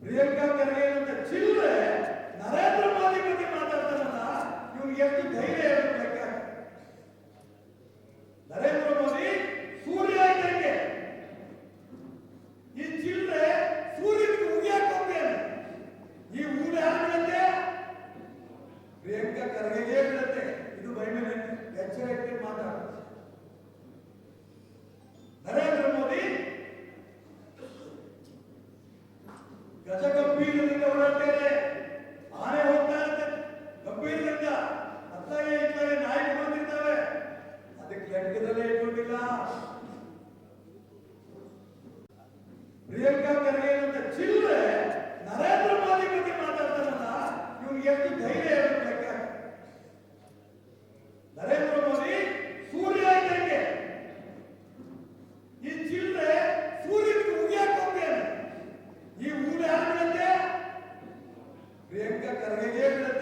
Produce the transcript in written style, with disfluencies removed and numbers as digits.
ಪ್ರಿಯಾಂಕಾ ಖರ್ಗೆ ಅಂತ ಚಿಲ್ಲರೆ ನರೇಂದ್ರ ಮೋದಿ ಬಗ್ಗೆ ಮಾತಾಡ್ತಾರಲ್ಲ, ಇವ್ರಿಗೆ ಎಷ್ಟು ಧೈರ್ಯ ಇರಬೇಕು? ನರೇಂದ್ರ ಮೋದಿ ಸೂರ್ಯ ಇದ್ದಂಗೆ, ಈ ಚಿಲ್ಲರೆ ಸೂರ್ಯನಿಗೆ ಉಗಿಯಕ್ಕೆ ಹೋಗ್ತೇನೆ. ಈ ಊರು ಯಾರು ಬಿಡುತ್ತೆ? ಪ್ರಿಯಾಂಕಾ ಖರ್ಗೆಗೆ ಬಿಡುತ್ತೆ. ಇದು ಬೈ ಮೇಲೆ ಎಚ್ಚರ ಇಟ್ಟು ಮಾತಾಡ. ನರೇಂದ್ರ ಮೋದಿ ಗಜಗಂಭೀರದಿಂದ ಹೊರಡ್ತೇನೆ, ಆನೆ ಹೋಗ್ತಾ ಇರುತ್ತೆ ಗಂಭೀರದಿಂದ, ಅತ್ತಾಗೆ ಇತ್ತಾಗೆ ನಾಯಿ ಬಂದಿರ್ತವೆ, ಅದಕ್ಕೆ ಲೆಕ್ಕದಲ್ಲೇ ಇಟ್ಕೊಂಡಿಲ್ಲ. ಪ್ರಿಯಾಂಕಾ ಖರ್ಗೆ ಅಂತ ಚಿಲ್ಲರೆ ನರೇಂದ್ರ ಮೋದಿ ಬಗ್ಗೆ ಮಾತಾಡ್ತಾರಲ್ಲ, ಇವ್ರಿಗೆ ಎಷ್ಟು ಧೈರ್ಯ ಇರಬೇಕು? ನರೇಂದ್ರ ಮೋದಿ ಸೂರ್ಯ ಇದ್ದಂಗೆ, ಈ ಚಿಲ್ಲರೆ ಸೂರ್ಯನಿಗೆ ಉಗಿಯಕ್ಕೆ ಹೋಗ್ತೇನೆ. ಈ ಊರು ಯಾರು ಬಿಡುತ್ತೆ? ಪ್ರಿಯಾಂಕಾ ಖರ್ಗೆಗೆ ಬಿಡುತ್ತೆ.